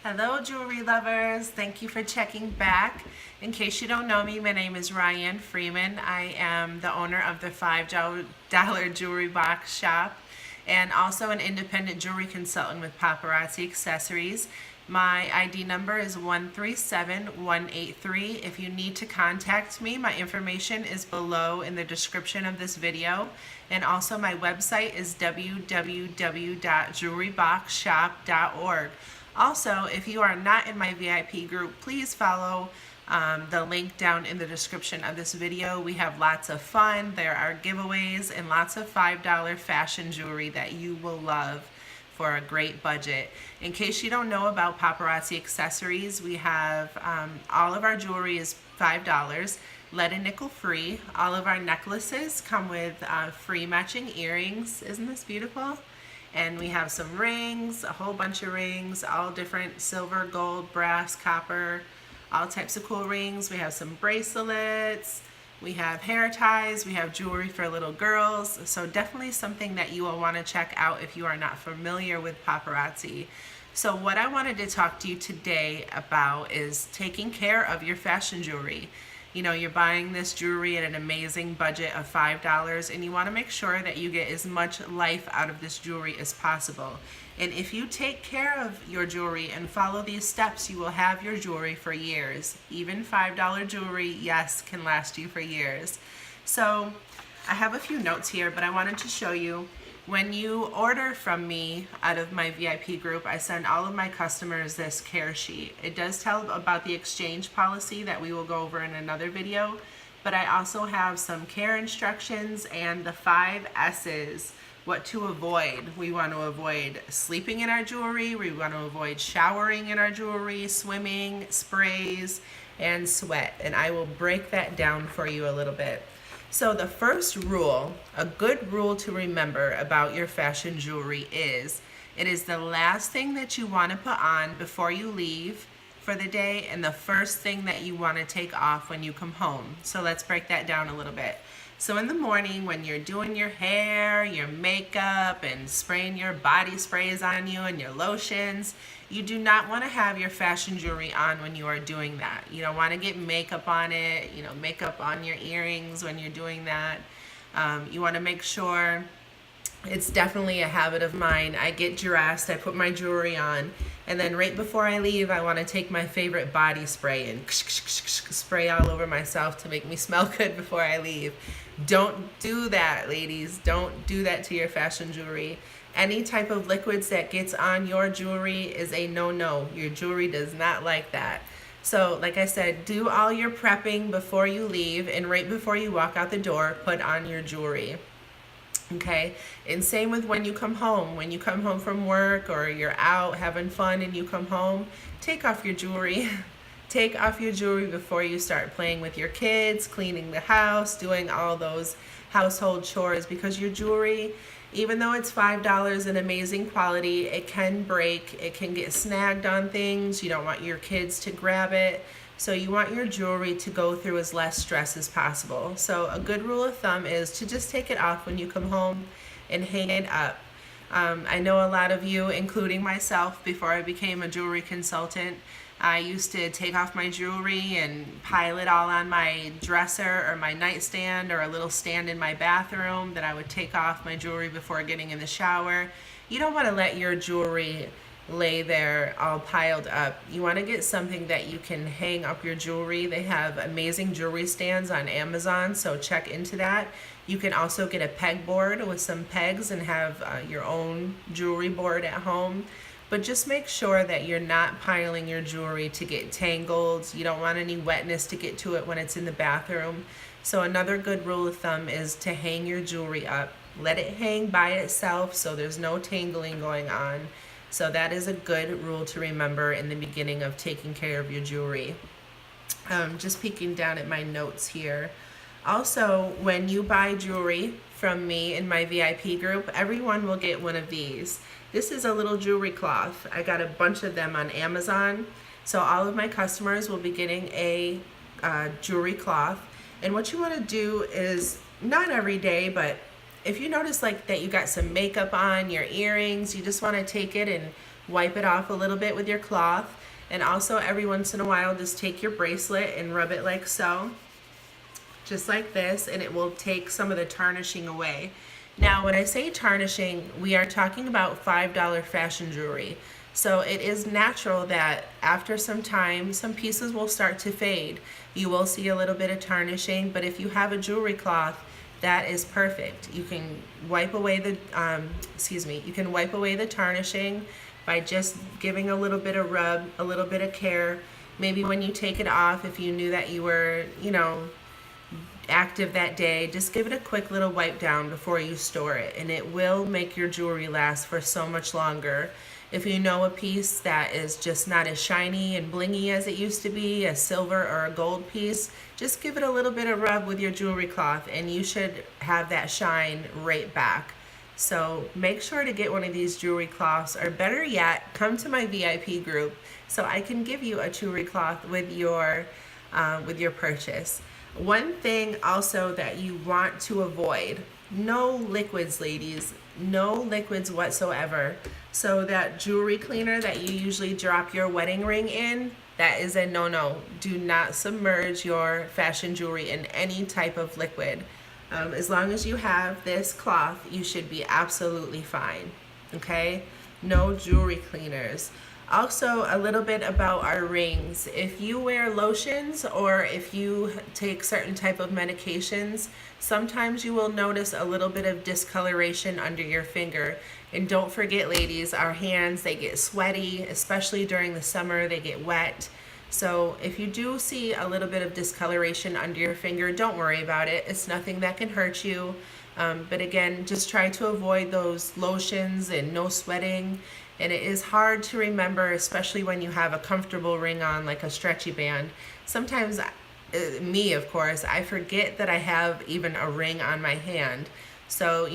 Hello jewelry lovers, thank you for checking back. In case you don't know me, my name is Ryan Freeman. I am the owner of the $5 jewelry box shop and also an independent jewelry consultant with Paparazzi Accessories. My ID number is 137183. If you need to contact me, my information is below in the description of this video. And also my website is www.jewelryboxshop.org. Also, if you are not in my VIP group, please follow the link down in the description of this video. We have lots of fun. There are giveaways and lots of $5 fashion jewelry that you will love for a great budget. In case you don't know about Paparazzi Accessories, we have all of our jewelry is $5, lead and nickel free. All of our necklaces come with free matching earrings. Isn't this beautiful? And we have some rings, a whole bunch of rings, all different silver, gold, brass, copper, all types of cool rings. We have some bracelets, we have hair ties, we have jewelry for little girls. So definitely something that you will want to check out if you are not familiar with Paparazzi. So what I wanted to talk to you today about is taking care of your fashion jewelry. You know, you're buying this jewelry at an amazing budget of $5 and you want to make sure that you get as much life out of this jewelry as possible. And if you take care of your jewelry and follow these steps, you will have your jewelry for years. Even $5 jewelry, yes, can last you for years. So I have a few notes here, but I wanted to show you. When you order from me out of my VIP group, I send all of my customers this care sheet. It does tell about the exchange policy that we will go over in another video, but I also have some care instructions and the 5 S's, what to avoid. We want to avoid sleeping in our jewelry, we want to avoid showering in our jewelry, swimming, sprays, and sweat. And I will break that down for you a little bit. So the first rule, a good rule to remember about your fashion jewelry is, it is the last thing that you want to put on before you leave for the day and the first thing that you want to take off when you come home. So let's break that down a little bit. So in the morning when you're doing your hair, your makeup, and spraying your body sprays on you and your lotions, you do not want to have your fashion jewelry on when you are doing that. You don't want to get makeup on it, makeup on your earrings when you're doing that. You want to make sure, it's definitely a habit of mine. I get dressed, I put my jewelry on, and then right before I leave, I want to take my favorite body spray and spray all over myself to make me smell good before I leave. Don't do that, ladies. Don't do that to your fashion jewelry. Any type of liquids that gets on your jewelry is a no-no. Your jewelry does not like that. So like I said, do all your prepping before you leave, and right before you walk out the door, put on your jewelry. Okay, and same with when you come home. When you come home from work or you're out having fun and you come home, take off your jewelry. Take off your jewelry before you start playing with your kids, cleaning the house, doing all those household chores, because your jewelry, even though it's $5 and amazing quality, it can break, it can get snagged on things. You don't want your kids to grab it. So you want your jewelry to go through as less stress as possible. So a good rule of thumb is to just take it off when you come home and hang it up. I know a lot of you, including myself, before I became a jewelry consultant, I used to take off my jewelry and pile it all on my dresser or my nightstand or a little stand in my bathroom. That I would take off my jewelry before getting in the shower. You don't want to let your jewelry lay there all piled up. You want to get something that you can hang up your jewelry. They have amazing jewelry stands on Amazon, so check into that. You can also get a pegboard with some pegs and have your own jewelry board at home. But just make sure that you're not piling your jewelry to get tangled. You don't want any wetness to get to it when it's in the bathroom. So another good rule of thumb is to hang your jewelry up. Let it hang by itself so there's no tangling going on. So that is a good rule to remember in the beginning of taking care of your jewelry. Just peeking down at my notes here. Also, when you buy jewelry from me in my VIP group, everyone will get one of these. This is a little jewelry cloth. I got a bunch of them on Amazon. So all of my customers will be getting a jewelry cloth. And what you want to do is, not every day, but if you notice like that you got some makeup on, your earrings, you just want to take it and wipe it off a little bit with your cloth. And also every once in a while, just take your bracelet and rub it like so, just like this, and it will take some of the tarnishing away. Now, when I say tarnishing, we are talking about $5 fashion jewelry. So it is natural that after some time, some pieces will start to fade. You will see a little bit of tarnishing, but if you have a jewelry cloth, that is perfect. You can wipe away the, you can wipe away the tarnishing by just giving a little bit of rub, a little bit of care. Maybe when you take it off, if you knew that you were, active that day, just give it a quick little wipe down before you store it, and it will make your jewelry last for so much longer. If you know a piece that is just not as shiny and blingy as it used to be, a silver or a gold piece, just give it a little bit of rub with your jewelry cloth and you should have that shine right back. So make sure to get one of these jewelry cloths, or better yet, come to my VIP group so I can give you a jewelry cloth with your purchase. One thing also that you want to avoid, no liquids, ladies, no liquids whatsoever. So that jewelry cleaner that you usually drop your wedding ring in, that is a no-no. Do not submerge your fashion jewelry in any type of liquid. As long as you have this cloth, you should be absolutely fine, okay? No jewelry cleaners. Also, a little bit about our rings. If you wear lotions or if you take certain type of medications, sometimes you will notice a little bit of discoloration under your finger. And don't forget, ladies, our hands, they get sweaty, especially during the summer, they get wet. So if you do see a little bit of discoloration under your finger, don't worry about it. It's nothing that can hurt you. But again, just try to avoid those lotions and no sweating. And it is hard to remember, especially when you have a comfortable ring on, like a stretchy band. Sometimes, me of course, I forget that I have even a ring on my hand. So,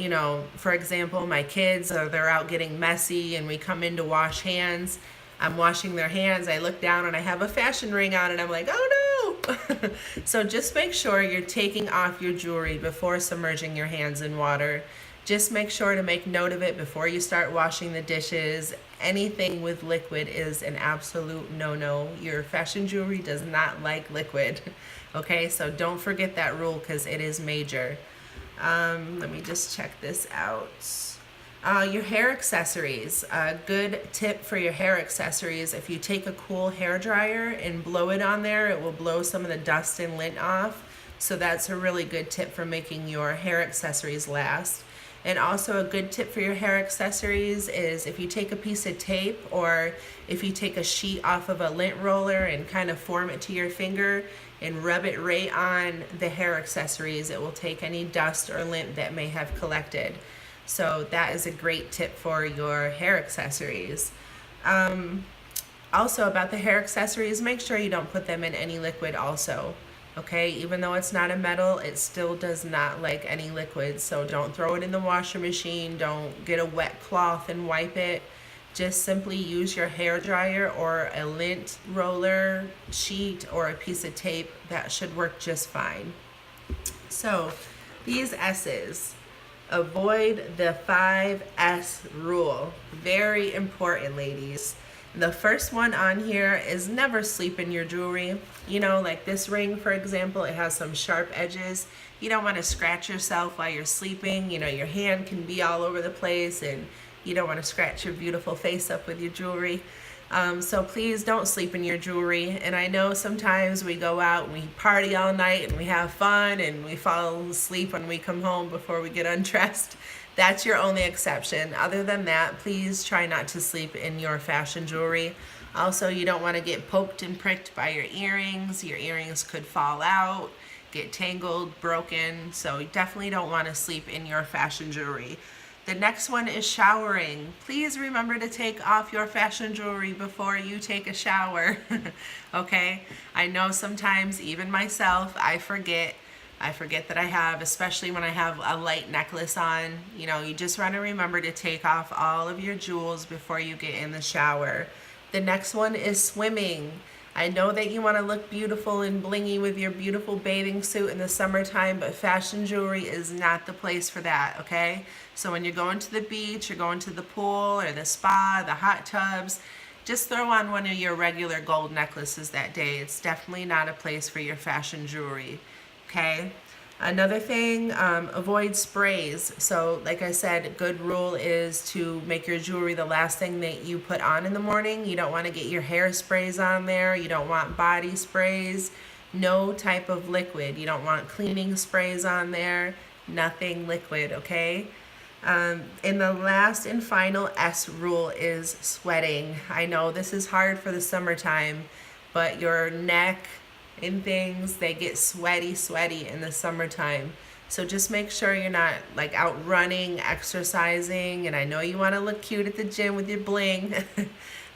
for example, my kids, they're out getting messy and we come in to wash hands. I'm washing their hands, I look down and I have a fashion ring on and I'm like, oh no! So just make sure you're taking off your jewelry before submerging your hands in water. Just make sure to make note of it before you start washing the dishes. Anything with liquid is an absolute no-no. Your fashion jewelry does not like liquid. Okay, so don't forget that rule because it is major. Let me just check this out. Your hair accessories. A good tip for your hair accessories, if you take a cool hair dryer and blow it on there, it will blow some of the dust and lint off. So that's a really good tip for making your hair accessories last. And also a good tip for your hair accessories is if you take a piece of tape or if you take a sheet off of a lint roller and kind of form it to your finger and rub it right on the hair accessories, it will take any dust or lint that may have collected. So that is a great tip for your hair accessories. Also about the hair accessories, make sure you don't put them in any liquid also. Okay, even though it's not a metal, it still does not like any liquids. So don't throw it in the washer machine. Don't get a wet cloth and wipe it. Just simply use your hair dryer or a lint roller sheet or a piece of tape. That should work just fine. So these S's, avoid the 5S rule. Very important, ladies. The first one on here is never sleep in your jewelry. Like this ring, for example, it has some sharp edges. You don't want to scratch yourself while you're sleeping. Your hand can be all over the place and you don't want to scratch your beautiful face up with your jewelry. So please don't sleep in your jewelry. And I know sometimes we go out and we party all night and we have fun and we fall asleep when we come home before we get undressed. That's your only exception. Other than that, please try not to sleep in your fashion jewelry. Also, you don't want to get poked and pricked by your earrings. Your earrings could fall out, get tangled, broken. So you definitely don't want to sleep in your fashion jewelry. The next one is showering. Please remember to take off your fashion jewelry before you take a shower. Okay? I know sometimes, even myself, I forget that I have, especially when I have a light necklace on. You just want to remember to take off all of your jewels before you get in the shower. The next one is swimming. I know that you want to look beautiful and blingy with your beautiful bathing suit in the summertime, but fashion jewelry is not the place for that, okay? So when you're going to the beach, you're going to the pool or the spa, the hot tubs, just throw on one of your regular gold necklaces that day. It's definitely not a place for your fashion jewelry, okay? Another thing, avoid sprays. So like I said, a good rule is to make your jewelry the last thing that you put on in the morning. You don't want to get your hair sprays on there. You don't want body sprays. No type of liquid. You don't want cleaning sprays on there. Nothing liquid, okay? And the last and final S rule is sweating. I know this is hard for the summertime, but your neck and things, they get sweaty in the summertime. So just make sure you're not like out running, exercising, and I know you want to look cute at the gym with your bling,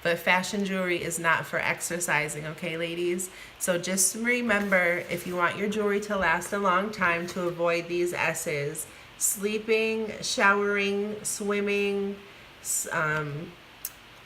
but fashion jewelry is not for exercising, okay, ladies? So just remember, if you want your jewelry to last a long time, to avoid these S's: sleeping, showering, swimming,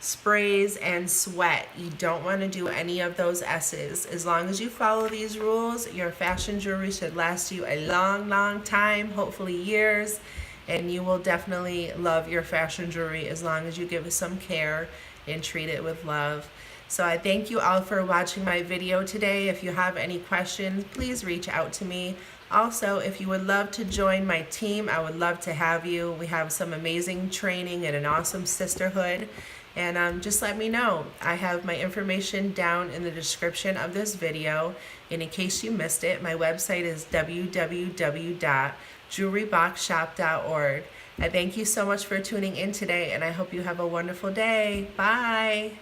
sprays, and sweat. You don't want to do any of those S's. As long as you follow these rules, your fashion jewelry should last you a long time, hopefully years, and you will definitely love your fashion jewelry as long as you give it some care and treat it with love. So I thank you all for watching my video today. If you have any questions, please reach out to me. Also, if you would love to join my team, I would love to have you. We have some amazing training and an awesome sisterhood. And just let me know. I have my information down in the description of this video. And in case you missed it, my website is www.jewelryboxshop.org. I thank you so much for tuning in today, and I hope you have a wonderful day. Bye.